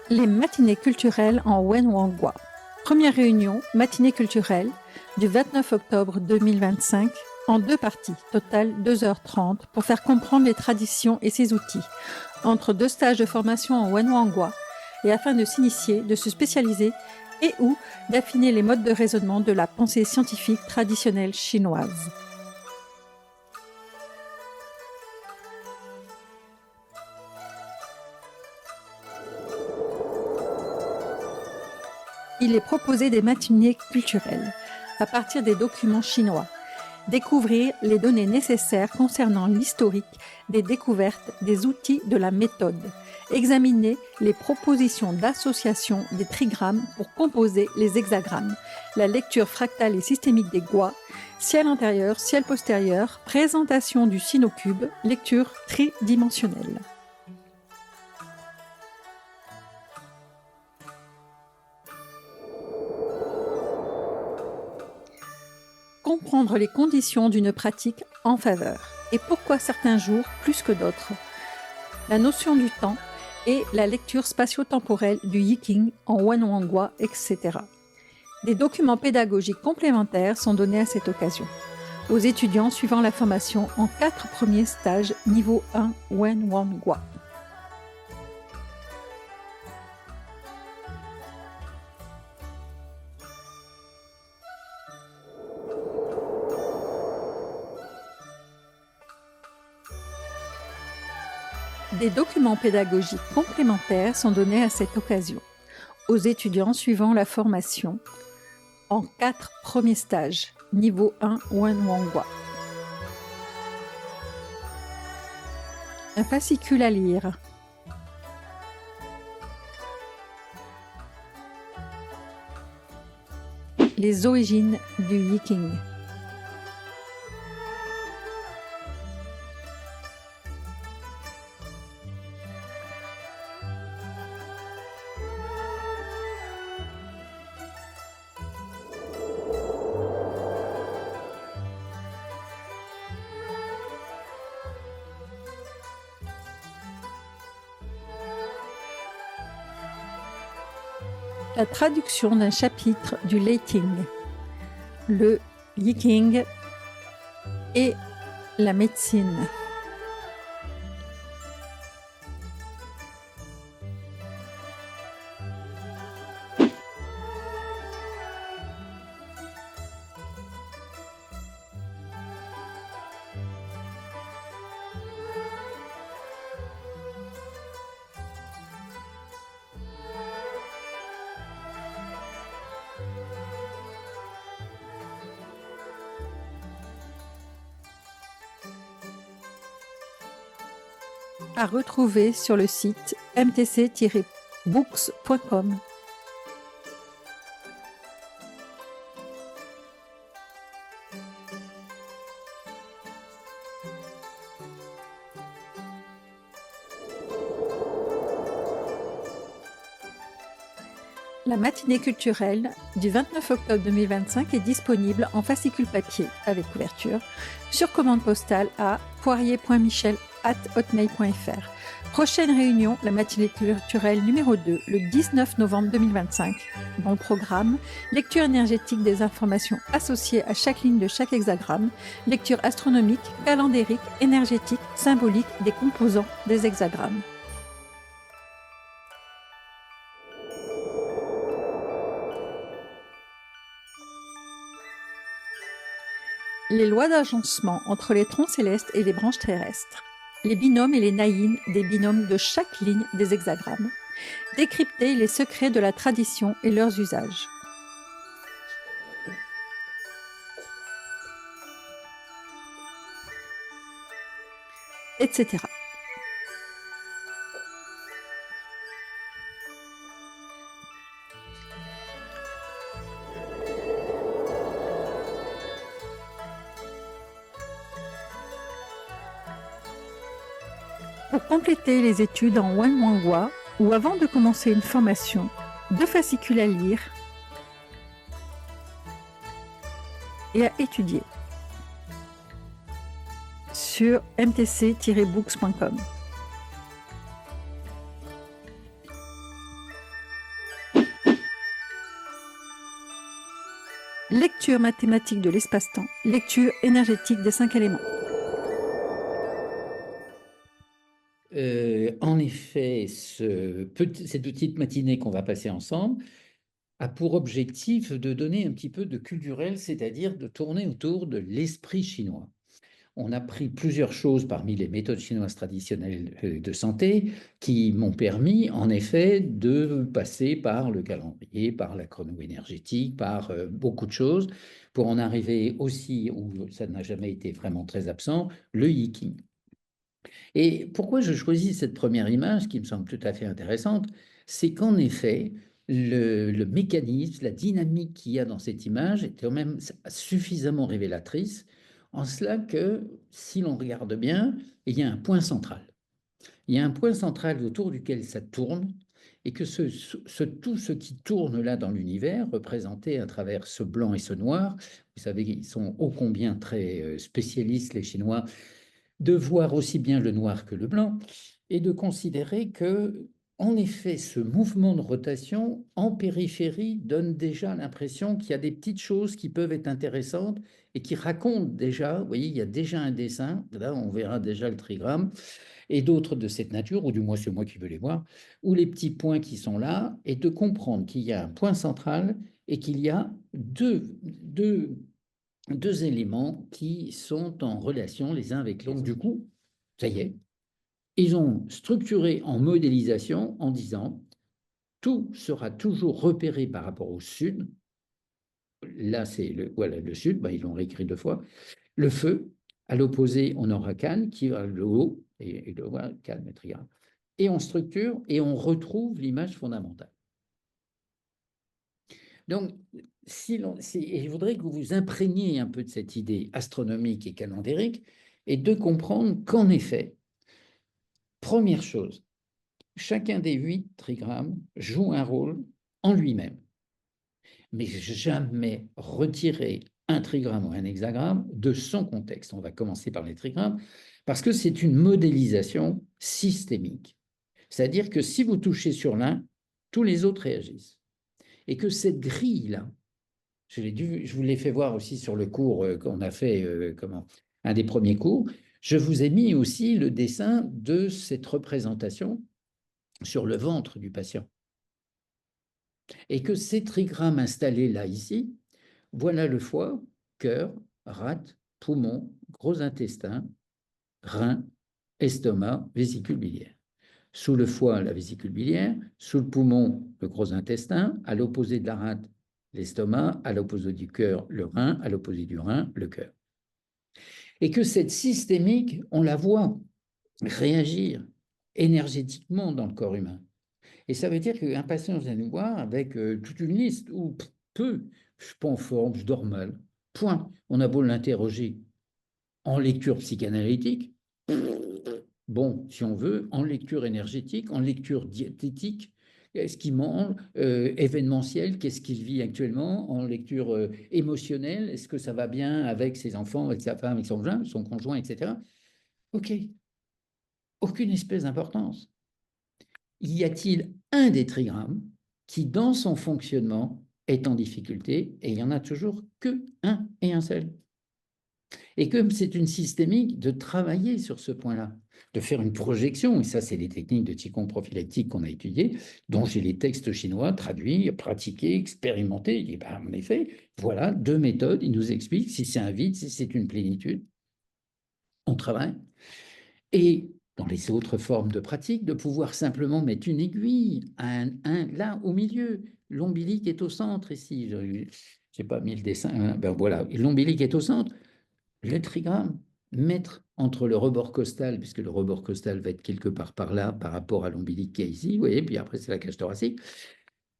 Les matinées culturelles en Wenwangwa. Première réunion, matinée culturelle, du 29 octobre 2025, en 2 parties, total 2h30, pour faire comprendre les traditions et ses outils, entre 2 stages de formation en Wenwangwa, et afin de s'initier, de se spécialiser et ou d'affiner les modes de raisonnement de la pensée scientifique traditionnelle chinoise. Il est proposé des matinées culturelles, à partir des documents chinois. Découvrir les données nécessaires concernant l'historique des découvertes, des outils de la méthode. Examiner les propositions d'association des trigrammes pour composer les hexagrammes. La lecture fractale et systémique des gua, ciel intérieur, ciel postérieur, présentation du sinocube, lecture tridimensionnelle. Comprendre les conditions d'une pratique en faveur et pourquoi certains jours plus que d'autres. La notion du temps et la lecture spatio-temporelle du Yiking en Wenwangwa, etc. Des documents pédagogiques complémentaires sont donnés à cette occasion aux étudiants suivant la formation en 4 premiers stages niveau 1 Wenwangwa. Des documents pédagogiques complémentaires sont donnés à cette occasion aux étudiants suivant la formation en 4 premiers stages, niveau 1 Wenwangwa. Un fascicule à lire. Les origines du Yiking. La traduction d'un chapitre du Leiting, le Yiking et la médecine. À retrouver sur le site mtc-books.com. La matinée culturelle du 29 octobre 2025 est disponible en fascicule papier avec couverture sur commande postale à poirier.michel@hotmail.fr. Prochaine réunion, la matinée culturelle numéro 2, le 19 novembre 2025. Dans le programme, lecture énergétique des informations associées à chaque ligne de chaque hexagramme, lecture astronomique, calendérique, énergétique, symbolique des composants des hexagrammes. Les lois d'agencement entre les troncs célestes et les branches terrestres. Les binômes et les naïnes des binômes de chaque ligne des hexagrammes. Décrypter les secrets de la tradition et leurs usages. Etc. Pour compléter les études en Wenwangwa ou avant de commencer une formation, 2 fascicules à lire et à étudier sur mtc-books.com. Lecture mathématique de l'espace-temps, lecture énergétique des 5 éléments. En effet, cet outil de matinée qu'on va passer ensemble a pour objectif de donner un petit peu de culturel, c'est-à-dire de tourner autour de l'esprit chinois. On a pris plusieurs choses parmi les méthodes chinoises traditionnelles de santé qui m'ont permis, en effet, de passer par le calendrier, par la chrono-énergétique, par beaucoup de choses, pour en arriver aussi, où ça n'a jamais été vraiment très absent, le Yi-King. Et pourquoi je choisis cette première image, qui me semble tout à fait intéressante, c'est qu'en effet, le mécanisme, la dynamique qu'il y a dans cette image est quand même suffisamment révélatrice, en cela que, si l'on regarde bien, il y a un point central. Il y a un point central autour duquel ça tourne, et que tout ce qui tourne là dans l'univers, représenté à travers ce blanc et ce noir, vous savez, ils sont ô combien très spécialistes, les Chinois, de voir aussi bien le noir que le blanc, et de considérer que, en effet, ce mouvement de rotation en périphérie donne déjà l'impression qu'il y a des petites choses qui peuvent être intéressantes et qui racontent déjà, vous voyez, il y a déjà un dessin, là on verra déjà le trigramme, et d'autres de cette nature, ou du moins c'est moi qui veux les voir, ou les petits points qui sont là, et de comprendre qu'il y a un point central et qu'il y a deux éléments qui sont en relation les uns avec l'autre. Du coup, ça y est, ils ont structuré en modélisation en disant tout sera toujours repéré par rapport au sud. Là, c'est le sud, ils l'ont réécrit 2 fois. Le feu, à l'opposé, on aura Cannes qui va le haut, et le voit, Cannes, triangle. Et on structure et on retrouve l'image fondamentale. Donc, et je voudrais que vous vous imprégniez un peu de cette idée astronomique et calendérique et de comprendre qu'en effet, première chose, chacun des 8 trigrammes joue un rôle en lui-même. Mais jamais retirer un trigramme ou un hexagramme de son contexte. On va commencer par les trigrammes parce que c'est une modélisation systémique. C'est-à-dire que si vous touchez sur l'un, tous les autres réagissent. Et que cette grille-là, je vous l'ai fait voir aussi sur le cours qu'on a fait, un des premiers cours. Je vous ai mis aussi le dessin de cette représentation sur le ventre du patient. Et que ces trigrammes installés là, ici, voilà le foie, cœur, rate, poumon, gros intestin, rein, estomac, vésicule biliaire. Sous le foie, la vésicule biliaire, sous le poumon, le gros intestin, à l'opposé de la rate, l'estomac, à l'opposé du cœur, le rein, à l'opposé du rein, le cœur. Et que cette systémique, on la voit réagir énergétiquement dans le corps humain. Et ça veut dire qu'un patient vient nous voir avec toute une liste où peu, je ne suis pas en forme, je dors mal, point. On a beau l'interroger en lecture psychanalytique, bon, si on veut, en lecture énergétique, en lecture diététique, qu'est-ce qu'il mange, événementiel, qu'est-ce qu'il vit actuellement, en lecture émotionnelle, est-ce que ça va bien avec ses enfants, avec sa femme, avec son conjoint, etc. Ok, aucune espèce d'importance. Y a-t-il un des trigrammes qui, dans son fonctionnement, est en difficulté, et il n'y en a toujours qu'un et un seul. Et comme c'est une systémique, de travailler sur ce point-là, de faire une projection, et ça, c'est les techniques de Qigong prophylactique qu'on a étudiées, dont j'ai les textes chinois traduits, pratiqués, expérimentés. Et ben, en effet, voilà 2 méthodes. Ils nous expliquent si c'est un vide, si c'est une plénitude. On travaille. Et dans les autres formes de pratique, de pouvoir simplement mettre une aiguille là au milieu. L'ombilic est au centre ici. Je n'ai pas mis le dessin. Hein. Ben voilà, l'ombilic est au centre. Le trigramme, mettre entre le rebord costal, puisque le rebord costal va être quelque part par là, par rapport à l'ombilic qui est ici, vous voyez, puis après c'est la cage thoracique,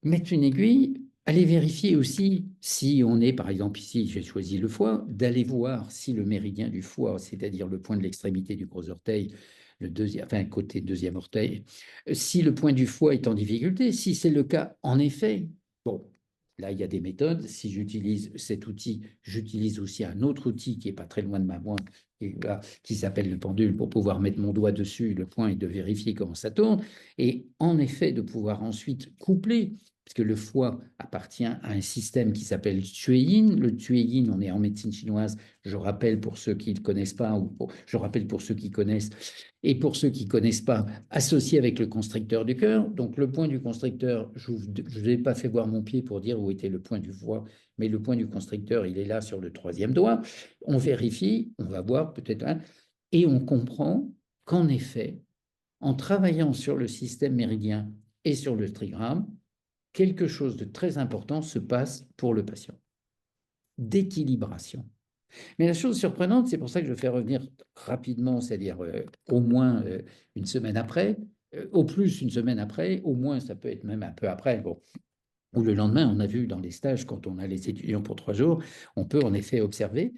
mettre une aiguille, aller vérifier aussi si on est, par exemple ici, j'ai choisi le foie, d'aller voir si le méridien du foie, c'est-à-dire le point de l'extrémité du gros orteil, le deuxième, enfin côté deuxième orteil, si le point du foie est en difficulté, si c'est le cas, en effet, bon, là il y a des méthodes, si j'utilise cet outil, j'utilise aussi un autre outil qui n'est pas très loin de ma main, qui s'appelle le pendule, pour pouvoir mettre mon doigt dessus, le point, et de vérifier comment ça tourne, et en effet de pouvoir ensuite coupler puisque le foie appartient à un système qui s'appelle Tueyin. Le Tueyin, on est en médecine chinoise, je rappelle pour ceux qui ne connaissent pas, je rappelle pour ceux qui connaissent, et pour ceux qui ne connaissent pas, associé avec le constricteur du cœur. Donc le point du constricteur, je ne vous ai pas fait voir mon pied pour dire où était le point du foie, mais le point du constricteur, il est là sur le 3e doigt. On vérifie, on va voir peut-être, et on comprend qu'en effet, en travaillant sur le système méridien et sur le trigramme, quelque chose de très important se passe pour le patient. D'équilibration. Mais la chose surprenante, c'est pour ça que je fais revenir rapidement, c'est-à-dire au moins une semaine après, au plus une semaine après, au moins ça peut être même un peu après, bon, ou le lendemain, on a vu dans les stages, quand on a les étudiants pour 3 jours, on peut en effet observer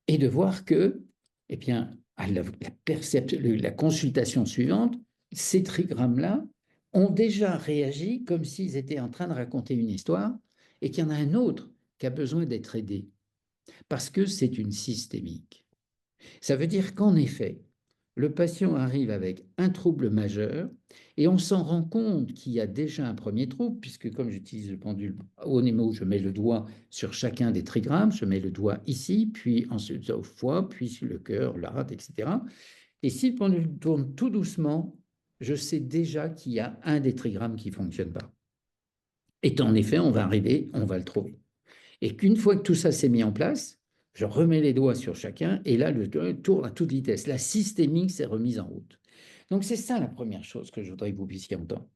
et de voir que, eh bien, à la consultation suivante, ces trigrammes-là ont déjà réagi comme s'ils étaient en train de raconter une histoire et qu'il y en a un autre qui a besoin d'être aidé parce que c'est une systémique. Ça veut dire qu'en effet, le patient arrive avec un trouble majeur et on s'en rend compte qu'il y a déjà un premier trouble, puisque comme j'utilise le pendule au Nemo, je mets le doigt sur chacun des trigrammes, je mets le doigt ici, puis ensuite au foie, puis sur le cœur, l'arête, etc. Et si le pendule tourne tout doucement, je sais déjà qu'il y a un des trigrammes qui ne fonctionne pas. Et en effet, on va arriver, on va le trouver. Et qu'une fois que tout ça s'est mis en place, je remets les doigts sur chacun et là, le tourne à toute vitesse. La systémique s'est remise en route. Donc, c'est ça la première chose que je voudrais que vous puissiez entendre.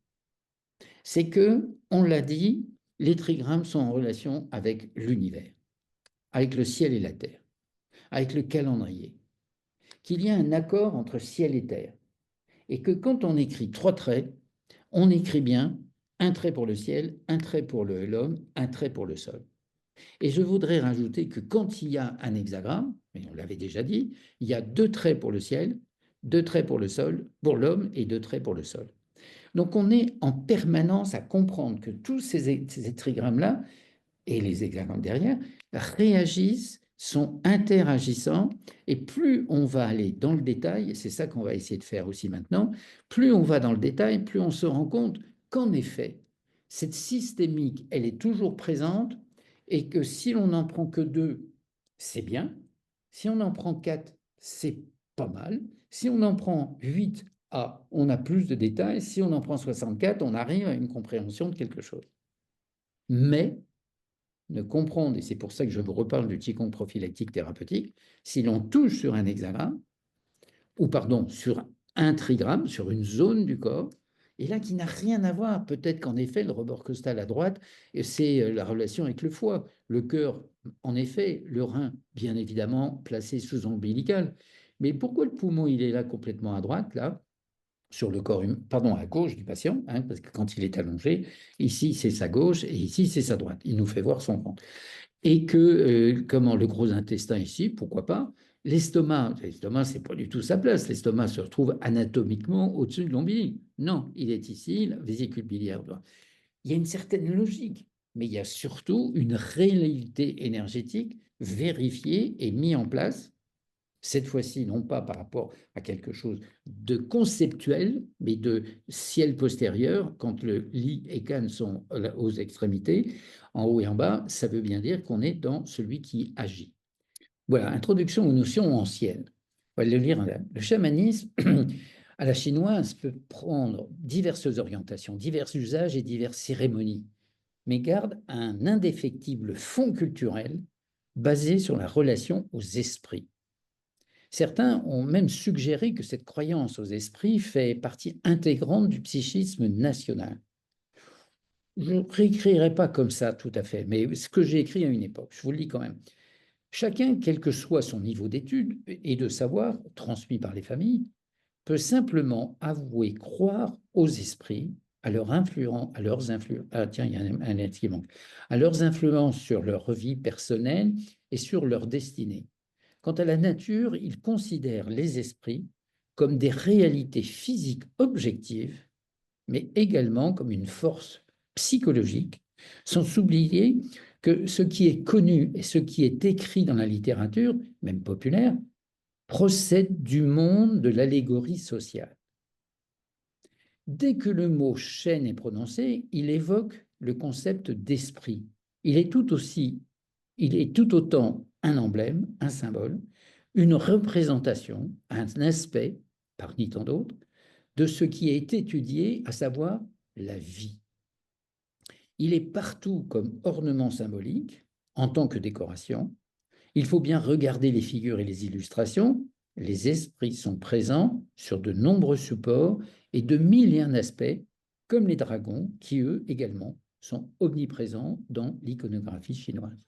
C'est que, on l'a dit, les trigrammes sont en relation avec l'univers, avec le ciel et la terre, avec le calendrier, qu'il y a un accord entre ciel et terre, et que quand on écrit 3 traits, on écrit bien un trait pour le ciel, un trait pour l'homme, un trait pour le sol. Et je voudrais rajouter que quand il y a un hexagramme, mais on l'avait déjà dit, il y a 2 traits pour le ciel, 2 traits pour le sol, pour l'homme et 2 traits pour le sol. Donc on est en permanence à comprendre que tous ces trigrammes-là et les hexagrammes derrière réagissent, sont interagissants, et plus on va aller dans le détail, et c'est ça qu'on va essayer de faire aussi maintenant, plus on va dans le détail, plus on se rend compte qu'en effet, cette systémique, elle est toujours présente, et que si l'on n'en prend que 2, c'est bien. Si on en prend 4, c'est pas mal. Si on en prend 8, on a plus de détails. Si on en prend 64, on arrive à une compréhension de quelque chose. Mais ne comprendre, et c'est pour ça que je vous reparle du Qigong prophylactique thérapeutique, si l'on touche sur un hexagramme, ou pardon, sur un trigramme, sur une zone du corps, et là qui n'a rien à voir, peut-être qu'en effet, le rebord costal à droite, c'est la relation avec le foie, le cœur, en effet, le rein, bien évidemment, placé sous ombilical. Mais pourquoi le poumon, il est là complètement à droite, là sur le corps humain, pardon, à gauche du patient, parce que quand il est allongé, ici c'est sa gauche et ici c'est sa droite. Il nous fait voir son ventre. Et que, comment, le gros intestin ici, pourquoi pas, l'estomac, c'est pas du tout sa place. L'estomac se retrouve anatomiquement au-dessus de l'ombilic. Non, il est ici, la vésicule biliaire. Il y a une certaine logique, mais il y a surtout une réalité énergétique vérifiée et mise en place cette fois-ci, non pas par rapport à quelque chose de conceptuel, mais de ciel postérieur, quand le lit et canne sont aux extrémités, en haut et en bas, ça veut bien dire qu'on est dans celui qui agit. Voilà, introduction aux notions anciennes. On va le lire. Le chamanisme, à la chinoise, peut prendre diverses orientations, divers usages et diverses cérémonies, mais garde un indéfectible fond culturel basé sur la relation aux esprits. Certains ont même suggéré que cette croyance aux esprits fait partie intégrante du psychisme national. Je ne réécrirai pas comme ça tout à fait, mais ce que j'ai écrit à une époque, je vous le lis quand même. Chacun, quel que soit son niveau d'études et de savoir transmis par les familles, peut simplement avouer croire aux esprits, à leurs influences, tiens, il y a un lettre qui manque, à leurs influences sur leur vie personnelle et sur leur destinée. Quant à la nature, il considère les esprits comme des réalités physiques objectives, mais également comme une force psychologique, sans oublier que ce qui est connu et ce qui est écrit dans la littérature, même populaire, procède du monde de l'allégorie sociale. Dès que le mot chaîne est prononcé, il évoque le concept d'esprit. Il est tout autant un emblème, un symbole, une représentation, un aspect, parmi tant d'autres, de ce qui est étudié, à savoir la vie. Il est partout comme ornement symbolique, en tant que décoration. Il faut bien regarder les figures et les illustrations. Les esprits sont présents sur de nombreux supports et de mille et un aspects, comme les dragons, qui eux également sont omniprésents dans l'iconographie chinoise.